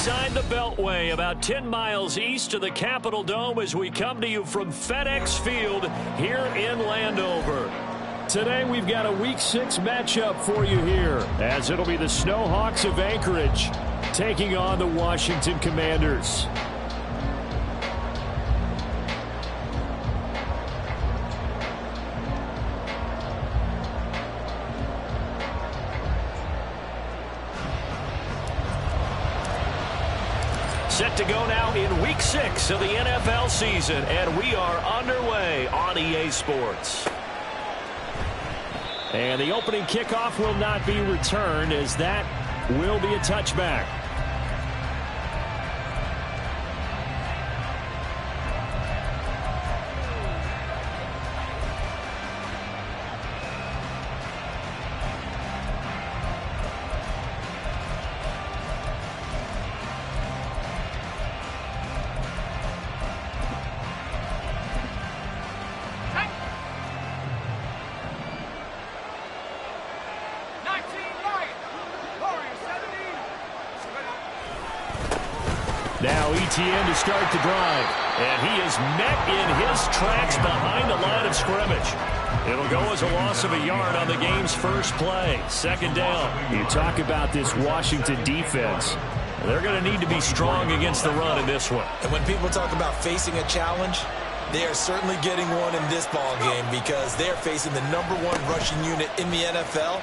inside the Beltway, about 10 miles east of the Capitol Dome as we come to you from FedEx Field here in Landover. Today we've got a Week 6 matchup for you here, as it'll be the Snowhawks of Anchorage taking on the Washington Commanders. Set to go now in Week 6 of the NFL season, and we are underway on EA Sports. And the opening kickoff will not be returned, as that will be a touchback. Now ETN to start the drive, and he is met in his tracks behind the line of scrimmage. It'll go as a loss of a yard on the game's first play. Second down. You talk about this Washington defense. They're going to need to be strong against the run in this one. And when people talk about facing a challenge, they are certainly getting one in this ball game, because they're facing the #1 rushing unit in the NFL,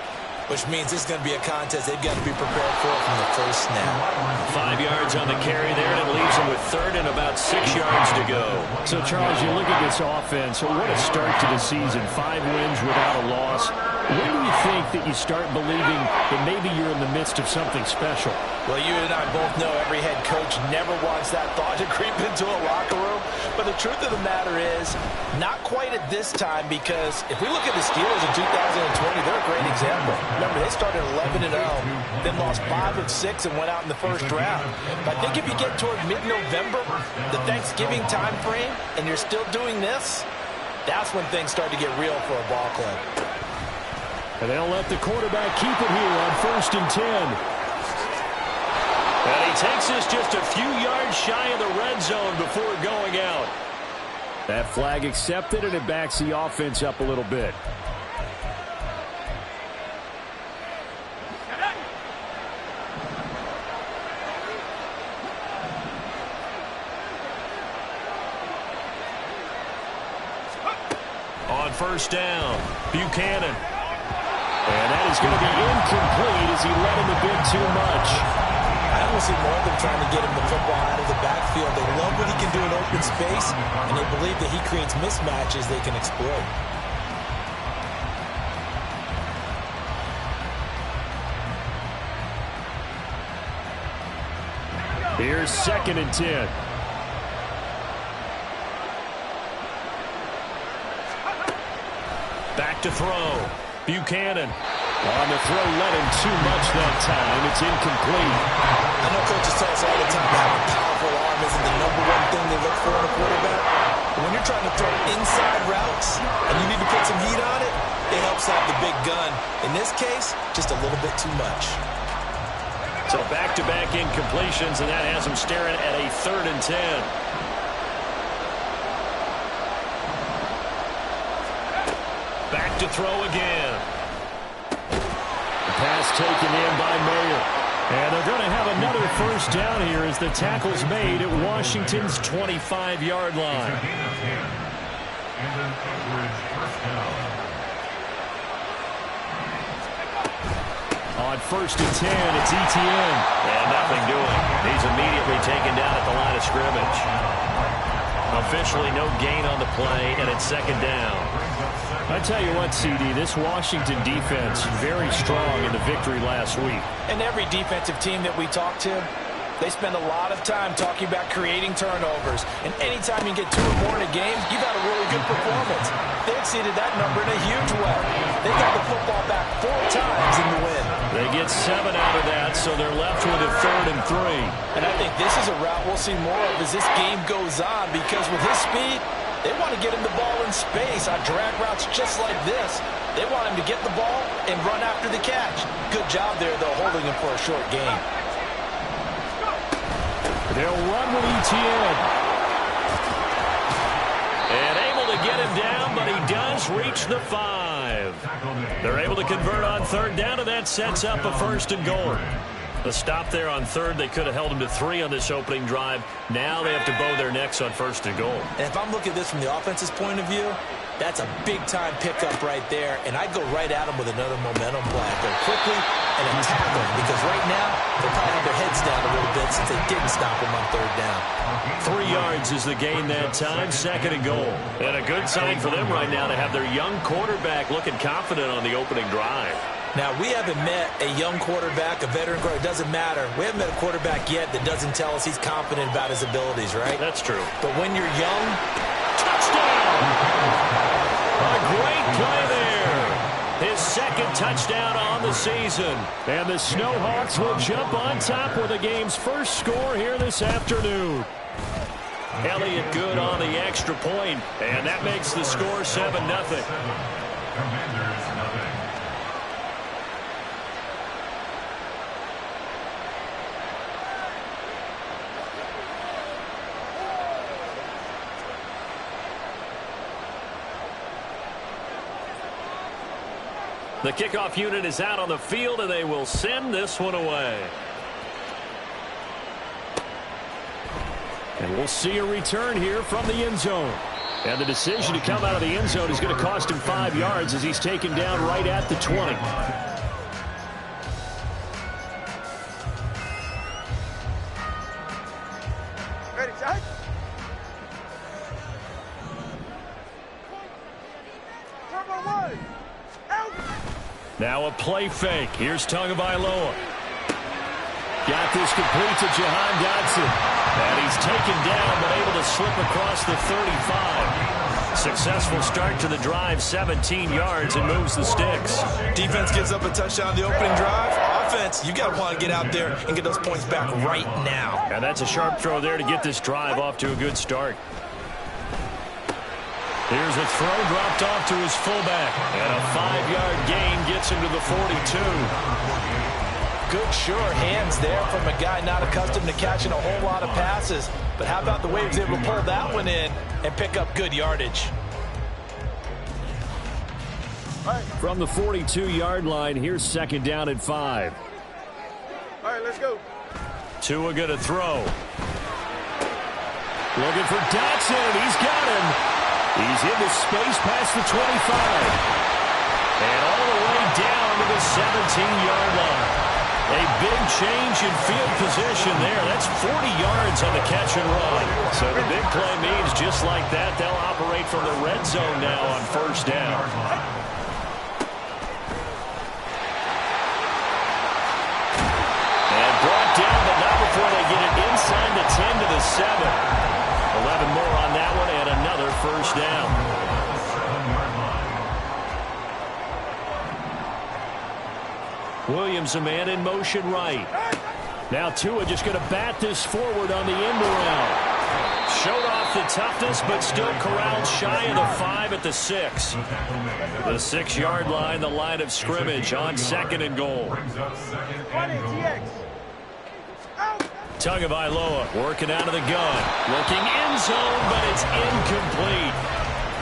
which means this is going to be a contest they've got to be prepared for from the first snap. 5 yards on the carry there, and it leaves them with third and about 6 yards to go. So, Charles, you look at this offense, what a start to the season. 5 wins without a loss. When do you think that you start believing that maybe you're in the midst of something special? Well, you and I both know every head coach never wants that thought to creep into a locker room. But the truth of the matter is, not quite at this time, because if we look at the Steelers in 2020, they're a great example. Remember, they started 11-0, then lost 5 of 6 and went out in the first round. But I think if you get toward mid-November, the Thanksgiving time frame, and you're still doing this, that's when things start to get real for a ball club. And they'll let the quarterback keep it here on 1st and 10. And he takes this just a few yards shy of the red zone before going out. That flag accepted, and it backs the offense up a little bit. On 1st down, Buchanan. And that is going to be incomplete as he led him a bit too much. I almost see more of them trying to get him the football out of the backfield. They love what he can do in open space, and they believe that he creates mismatches they can exploit. Here's 2nd and 10. Back to throw. Buchanan on the throw, led him too much that time. It's incomplete. I know coaches tell us all the time that having a powerful arm isn't the #1 thing they look for in a quarterback. But when you're trying to throw inside routes and you need to put some heat on it, it helps have the big gun. In this case, just a little bit too much. So back-to-back incompletions, and that has him staring at a 3rd and 10. Back to throw again. The pass taken in by Mayer. And they're going to have another 1st down here as the tackle's made at Washington's 25-yard line. On 1st and 10, it's ETN. And nothing doing. He's immediately taken down at the line of scrimmage. Officially no gain on the play, and it's 2nd down. I tell you what, CD, this Washington defense, very strong in the victory last week. And every defensive team that we talk to, they spend a lot of time talking about creating turnovers. And anytime you get 2 or more in a game, you got a really good performance. They exceeded that number in a huge way. They got the football back 4 times in the win. They get 7 out of that, so they're left with a 3rd and 3. And I think this is a route we'll see more of as this game goes on, because with his speed, they want to get him the ball in space on drag routes just like this. They want him to get the ball and run after the catch. Good job there, though, holding him for a short gain. They'll run with ETN. And able to get him down, but he does reach the 5. They're able to convert on third down, and that sets up a 1st and goal. The stop there on third, they could have held him to 3 on this opening drive. Now they have to bow their necks on 1st and goal. And if I'm looking at this from the offense's point of view, that's a big-time pickup right there, and I'd go right at him with another momentum play. Go quickly and attack him, because right now they'll probably have their heads down a little bit since they didn't stop him on third down. 3 yards is the gain that time, 2nd and goal. And a good sign for them right now to have their young quarterback looking confident on the opening drive. Now, we haven't met a young quarterback, a veteran quarterback. It doesn't matter. We haven't met a quarterback yet that doesn't tell us he's confident about his abilities, right? That's true. But when you're young, touchdown! A great play there. His 2nd touchdown on the season. And the Snowhawks will jump on top with the game's first score here this afternoon. Elliott good on the extra point, and that makes the score 7-0. The kickoff unit is out on the field, and they will send this one away. And we'll see a return here from the end zone. And the decision to come out of the end zone is going to cost him 5 yards as he's taken down right at the 20. Ready, Jack? Number 1. Out. Now a play fake. Here's Tagovailoa. Got this complete to Jahan Dotson. And he's taken down, but able to slip across the 35. Successful start to the drive, 17 yards, and moves the sticks. defense gives up a touchdown on the opening drive. Offense, you got to want to get out there and get those points back right now. And that's a sharp throw there to get this drive off to a good start. Here's a throw dropped off to his fullback. And a 5-yard gain gets him to the 42. Good, sure hands there from a guy not accustomed to catching a whole lot of passes. But how about the way he was able to pull that one in and pick up good yardage? From the 42-yard line, here's 2nd down and 5. All right, let's go. Tua going to throw. Looking for Dotson. He's got him. He's into space past the 25. And all the way down to the 17-yard line. A big change in field position there. That's 40 yards on the catch and run. So the big play means just like that, they'll operate from the red zone now on 1st down. And brought down, but not before they get it inside the 10 to the 7. 11 more on that one and another 1st down. Williams, a man in motion right. Now Tua just going to bat this forward on the end around. Showed off the toughness, but still corralled shy of the 5 at the 6. The 6-yard line, the line of scrimmage on 2nd and goal. Tagovailoa working out of the gun. Looking end zone, but it's incomplete.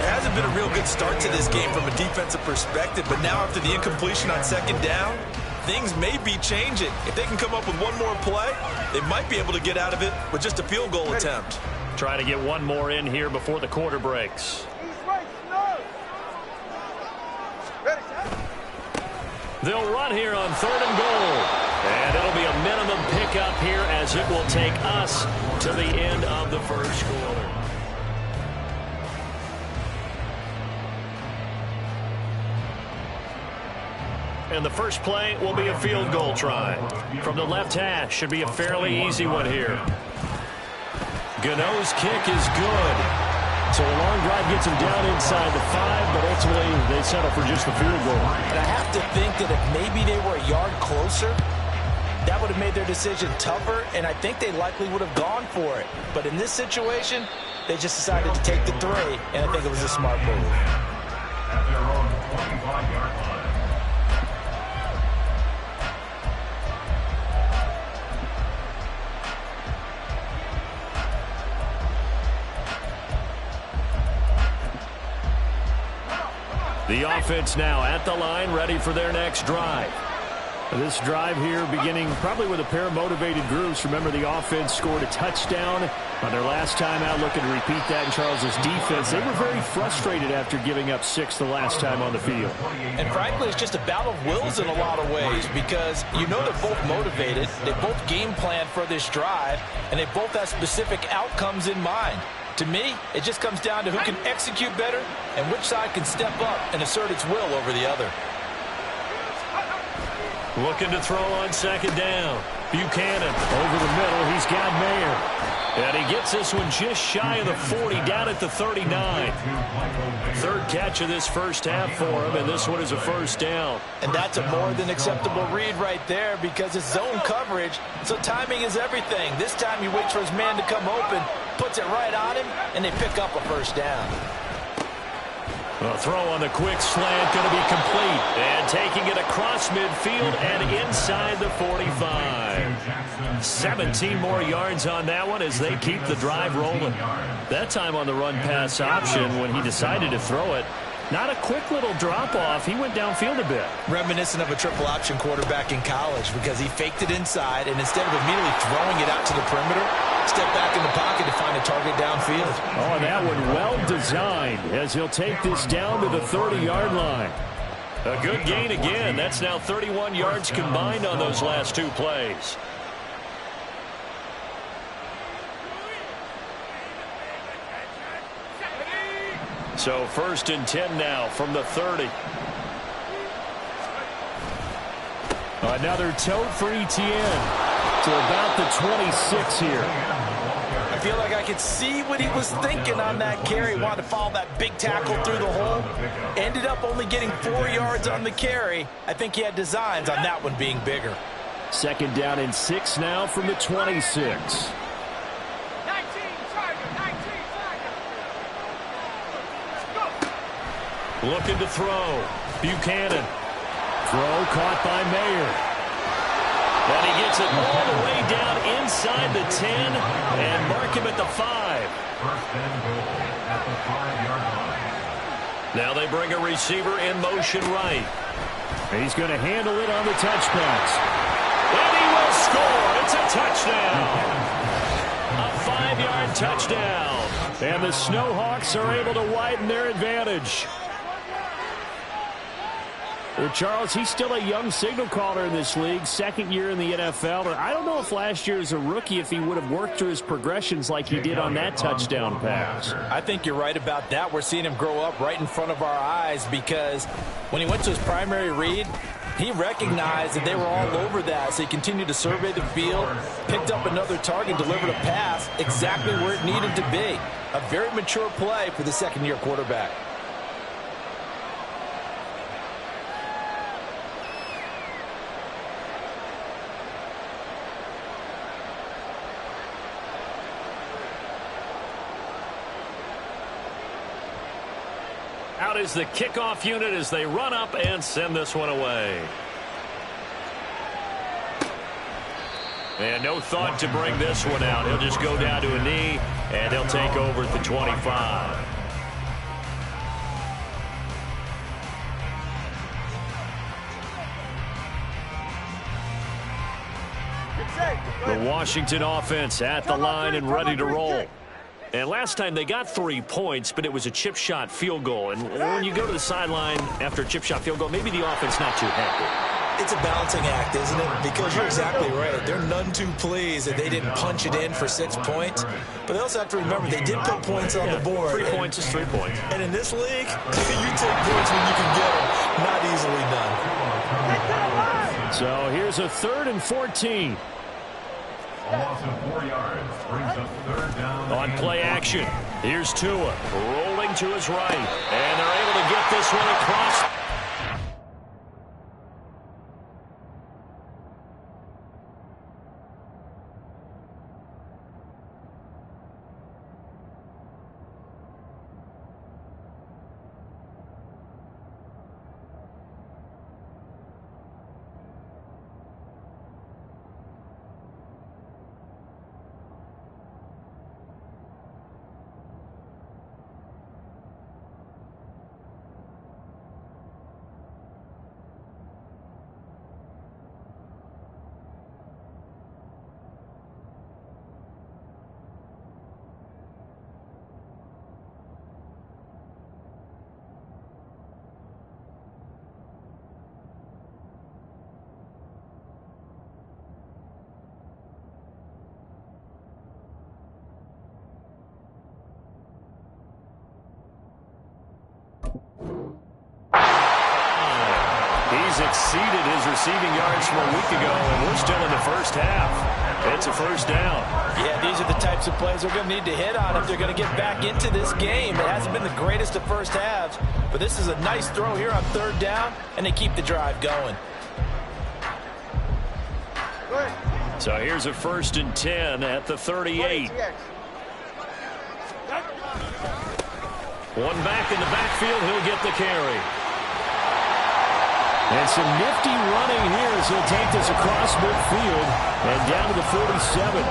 It hasn't been a real good start to this game from a defensive perspective, but now after the incompletion on 2nd down, things may be changing. If they can come up with one more play, they might be able to get out of it with just a field goal attempt. Try to get one more in here before the quarter breaks. They'll run here on 3rd and goal. And it'll be a minimum pickup here as it will take us to the end of the 1st quarter. And the first play will be a field goal try. From the left hash, should be a fairly easy one here. Gano's kick is good. So a long drive gets him down inside the 5, but ultimately they settle for just the field goal. And I have to think that if maybe they were a yard closer, that would have made their decision tougher, and I think they likely would have gone for it. But in this situation, they just decided to take the 3, and I think it was a smart move. At their own 25-yard line. The offense now at the line, ready for their next drive. This drive here beginning probably with a pair of motivated groups. Remember, the offense scored a touchdown on their last time out, looking to repeat that in Charles's defense. They were very frustrated after giving up 6 the last time on the field. And frankly, it's just a battle of wills in a lot of ways because you know they're both motivated. They both game plan for this drive, and they both have specific outcomes in mind. To me, it just comes down to who can execute better and which side can step up and assert its will over the other. Looking to throw on second down. Buchanan over the middle. He's got Mayer. And he gets this one just shy of the 40, down at the 39. Third catch of this first half for him, and this one is a first down. And that's a more than acceptable read right there because it's zone coverage, so timing is everything. This time he waits for his man to come open, puts it right on him, and they pick up a first down. A throw on the quick slant going to be complete. And taking it across midfield and inside the 45. 17 more yards on that one as they keep the drive rolling. That time on the run-pass option when he decided to throw it. Not a quick little drop-off. He went downfield a bit. Reminiscent of a triple option quarterback in college because he faked it inside, and instead of immediately throwing it out to the perimeter, stepped back in the pocket to find a target downfield. Oh, and that one well designed as he'll take this down to the 30-yard line. A good gain again. That's now 31 yards combined on those last 2 plays. So 1st and 10 now from the 30. Another tote for Etienne to about the 26 here. I feel like I could see what he was thinking on that carry. Wanted to follow that big tackle through the hole. Ended up only getting 4 yards on the carry. I think he had designs on that one being bigger. 2nd down and 6 now from the 26. Looking to throw. Buchanan. Throw caught by Mayer. And he gets it all the way down inside the 10 and mark him at the 5. First and goal at the 5-yard line. Now they bring a receiver in motion right. He's going to handle it on the touch pass. And he will score. It's a touchdown. A 5-yard touchdown. And the Snowhawks are able to widen their advantage. Well, Charles, he's still a young signal caller in this league, 2nd year in the NFL. But I don't know if last year as a rookie if he would have worked through his progressions like he did on that touchdown pass. I think you're right about that. We're seeing him grow up right in front of our eyes because when he went to his primary read, he recognized that they were all over that. So he continued to survey the field, picked up another target, delivered a pass exactly where it needed to be. A very mature play for the 2nd-year quarterback. Out is the kickoff unit as they run up and send this one away. And no thought to bring this one out. He'll just go down to a knee, and they'll take over at the 25. The Washington offense at the line and ready to roll. And last time they got 3 points, but it was a chip shot field goal. And when you go to the sideline after a chip shot field goal, maybe the offense not too happy. It's a balancing act, isn't it? Because you're exactly right. They're none too pleased that they didn't punch it in for 6 points. But they also have to remember they did put points on the board. 3 points is 3 points. And in this league, you take points when you can get them. Not easily done. So here's a 3rd and 14. A loss of 4 yards brings up 3rd down. On play action, here's Tua rolling to his right. And they're able to get this one across. He's exceeded his receiving yards from a week ago, and we're still in the first half. It's a first down. Yeah, these are the types of plays they're going to need to hit on if they're going to get back into this game. It hasn't been the greatest of first halves, but this is a nice throw here on third down, and they keep the drive going. So here's a 1st and 10 at the 38. One back in the backfield, he'll get the carry. And some nifty running here as he'll take this across midfield and down to the 47.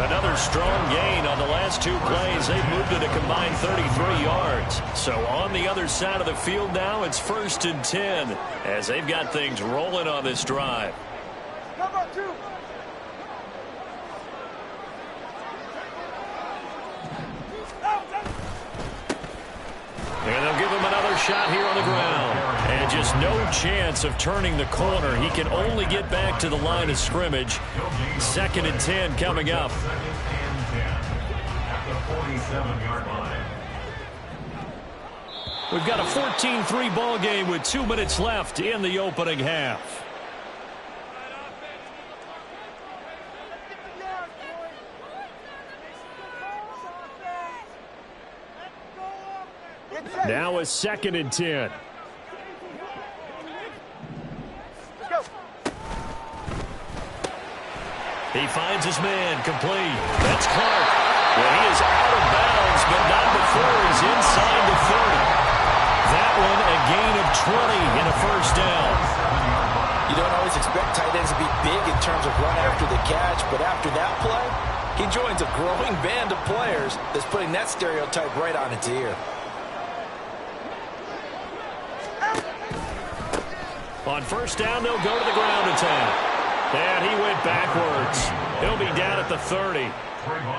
Another strong gain on the last 2 plays. They've moved it a combined 33 yards. So on the other side of the field now, it's 1st and 10 as they've got things rolling on this drive. Come on, 2. And they'll give him another shot here on the ground. And just no chance of turning the corner. He can only get back to the line of scrimmage. 2nd and 10 coming up. We've got a 14-3 ball game with 2 minutes left in the opening half. Now a 2nd and 10. Let's go. He finds his man complete. That's Clark. Well, he is out of bounds, but not before he's inside the 30. That one a gain of 20 in a first down. You don't always expect tight ends to be big in terms of run after the catch, but after that play, he joins a growing band of players that's putting that stereotype right on its ear. On first down, they'll go to the ground attack. And he went backwards. He'll be down at the 30.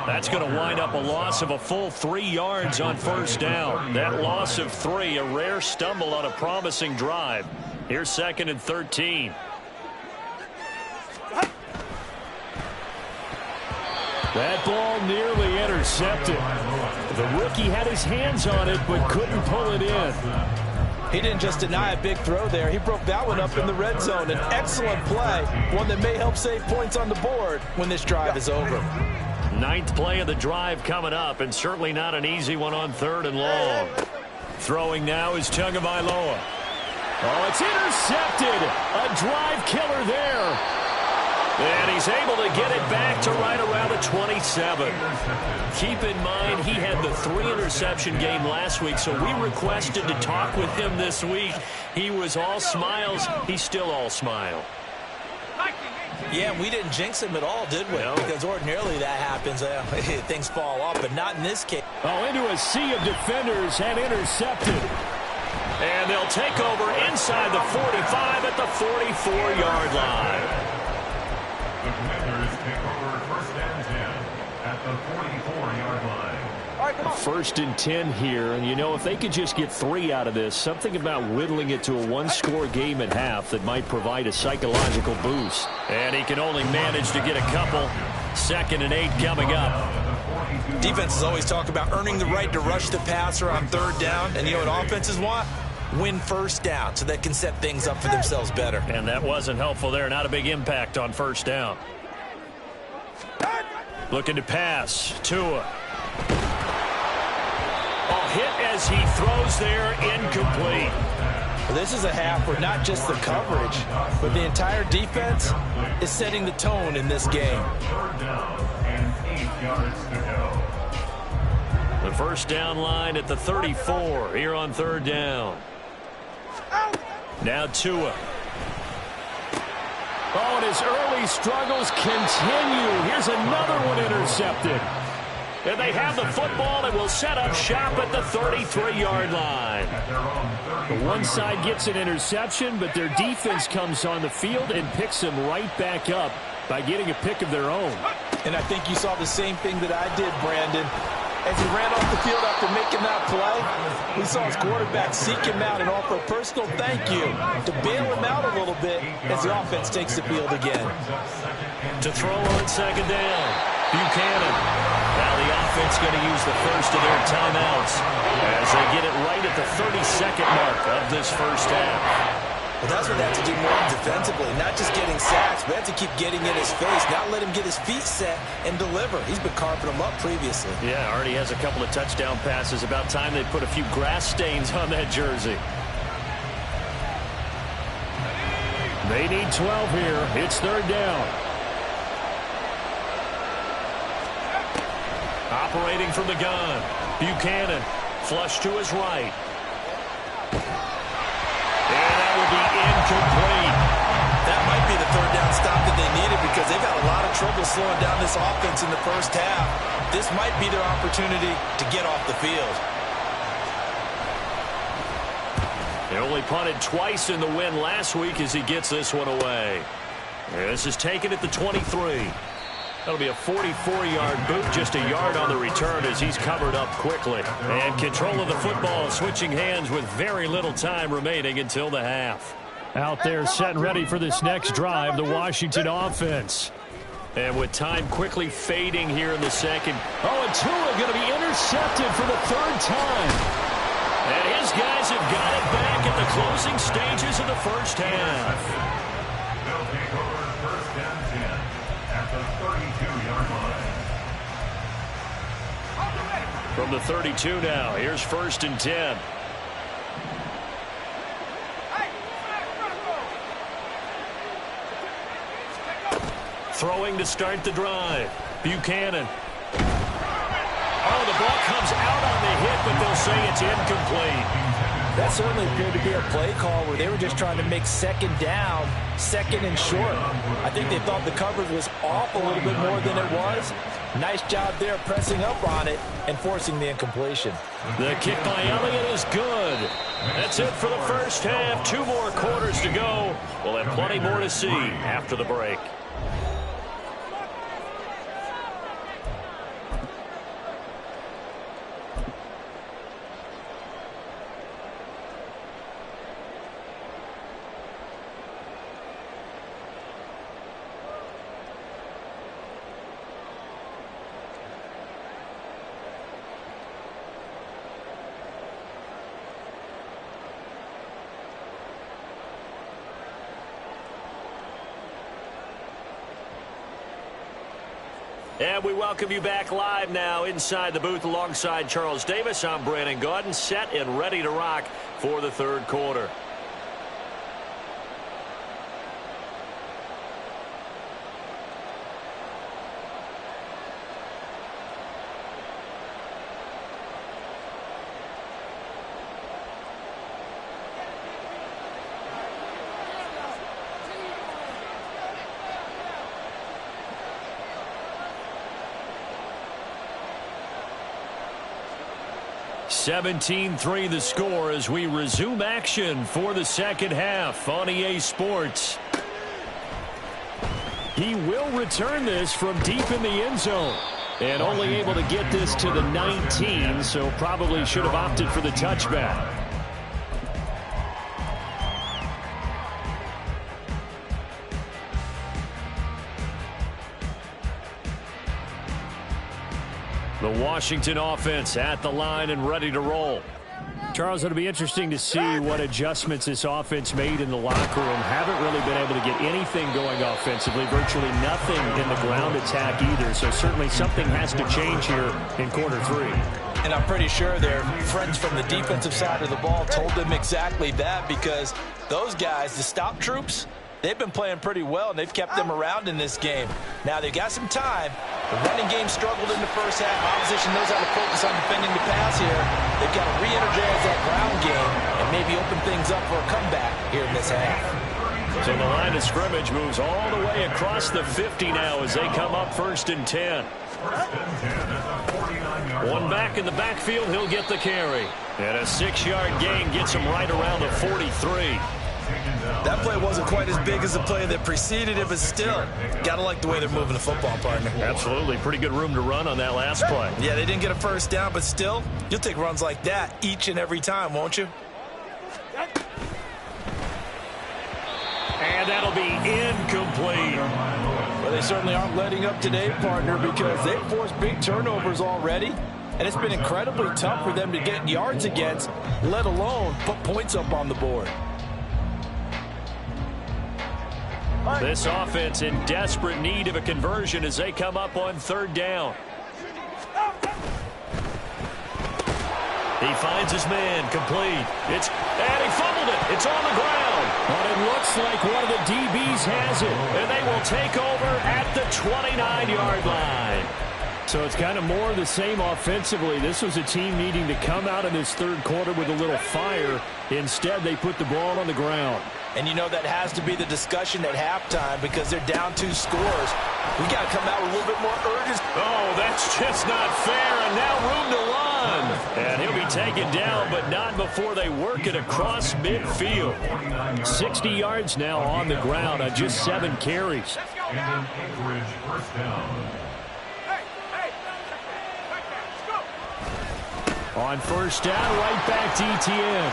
That's going to wind up a loss of a full 3 yards on first down. That loss of 3, a rare stumble on a promising drive. Here's 2nd and 13. That ball nearly intercepted. The rookie had his hands on it but couldn't pull it in. He didn't just deny a big throw there. He broke that one up in the red zone. An excellent play, one that may help save points on the board when this drive is over. 9th play of the drive coming up, and certainly not an easy one on 3rd and long. Throwing now is Tagovailoa. Oh, it's intercepted. A drive killer there. And he's able to get it back to right around the 27. Keep in mind, he had the 3-interception game last week, so we requested to talk with him this week. He was all smiles. He's still all smile. Yeah, we didn't jinx him at all, did we? No. Because ordinarily that happens. Things fall off, but not in this case. Oh, into a sea of defenders and intercepted. And they'll take over inside the 45 at the 44-yard line. The Commanders take over 1st and 10 at the 44-yard line. All right, come on. 1st and 10 here, and you know, if they could just get 3 out of this, something about whittling it to a 1-score game at half that might provide a psychological boost. And he can only manage to get a couple. 2nd and 8 coming up. Defenses always talk about earning the right to rush the passer on 3rd down, and you know what offenses want? Win first down so they can set things up for themselves better. And that wasn't helpful there. Not a big impact on first down. Looking to pass. Tua. Oh, hit as he throws there, incomplete. Well, this is a half where not just the coverage, but the entire defense is setting the tone in this game. 3rd down and 8 yards to go. The first down line at the 34 here on 3rd down. Now Tua. Oh, and his early struggles continue. Here's another one intercepted. And they have the football and will set up shop at the 33-yard line. The one side gets an interception, but their defense comes on the field and picks them right back up by getting a pick of their own. And I think you saw the same thing that I did, Brandon. As he ran off the field after making that play, we saw his quarterback seek him out and offer a personal thank you to bail him out a little bit as the offense takes the field again. To throw on 2nd down, Buchanan. Now the offense going to use the first of their timeouts as they get it right at the 32nd mark of this first half. Well, that's what they have to do more defensively, not just getting sacks, but have to keep getting in his face, not let him get his feet set and deliver. He's been carving them up previously. Yeah, already has a couple of touchdown passes. About time they put a few grass stains on that jersey. They need 12 here. It's third down. Operating from the gun. Buchanan, flush to his right. And that will be incomplete. That might be the third down stop that they needed because they've had a lot of trouble slowing down this offense in the first half. This might be their opportunity to get off the field. They only punted twice in the win last week as he gets this one away. This is taken at the 23. That'll be a 44-yard boot, just a yard on the return as he's covered up quickly. And control of the football switching hands with very little time remaining until the half. Out there set and ready for this next drive, the Washington offense. And with time quickly fading here in the second. Oh, and Tua going to be intercepted for the third time. And his guys have got it back at the closing stages of the first half. They'll take over first and 10 at the 32-yard line. From the 32 now, here's first and 10. Throwing to start the drive. Buchanan. Oh, the ball comes out on the hit, but they'll say it's incomplete. That certainly appeared to be a play call where they were just trying to make second down, second and short. I think they thought the coverage was off a little bit more than it was. Nice job there pressing up on it and forcing the incompletion. The kick by Elliott is good. That's it for the first half. 2 more quarters to go. We'll have plenty more to see after the break. And we welcome you back live now inside the booth alongside Charles Davis. I'm Brandon Gaudin, set and ready to rock for the third quarter. (17-3) the score as we resume action for the second half on EA Sports. He will return this from deep in the end zone. And only able to get this to the 19, so probably should have opted for the touchback. The Washington offense at the line and ready to roll. Charles, it'll be interesting to see what adjustments this offense made in the locker room. Haven't really been able to get anything going offensively. Virtually nothing in the ground attack either. So certainly something has to change here in quarter 3. And I'm pretty sure their friends from the defensive side of the ball told them exactly that, because those guys, the stop troops, they've been playing pretty well, and they've kept them around in this game. Now, they've got some time. The running game struggled in the first half. Opposition knows how to focus on defending the pass here. They've got to re-energize that ground game and maybe open things up for a comeback here in this half. So the line of scrimmage moves all the way across the 50 now as they come up first and 10. One back in the backfield, he'll get the carry. And a 6-yard gain gets him right around the 43. That play wasn't quite as big as the play that preceded it, but still, gotta like the way they're moving the football, partner. Absolutely. Pretty good room to run on that last play. Yeah, they didn't get a first down, but still, you'll take runs like that each and every time, won't you? And that'll be incomplete. Well, they certainly aren't letting up today, partner, because they've forced big turnovers already, and it's been incredibly tough for them to get yards against, let alone put points up on the board. This offense in desperate need of a conversion as they come up on third down. He finds his man, complete. And he fumbled it. It's on the ground. But it looks like one of the DBs has it. And they will take over at the 29-yard line. So it's kind of more of the same offensively. This was a team needing to come out in this third quarter with a little fire. Instead, they put the ball on the ground. And you know that has to be the discussion at halftime because they're down 2 scores. We got to come out with a little bit more urgency. Oh, that's just not fair. And now room to run. And he'll be taken down, but not before they work it across midfield. 60 yards now on the ground on just 7 carries. And an Anchorage first down. On first down, right back to ETN.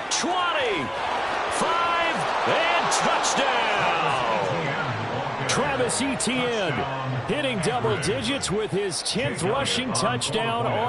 20, 5, and touchdown! Travis Etienne hitting double digits with his 10th rushing touchdown on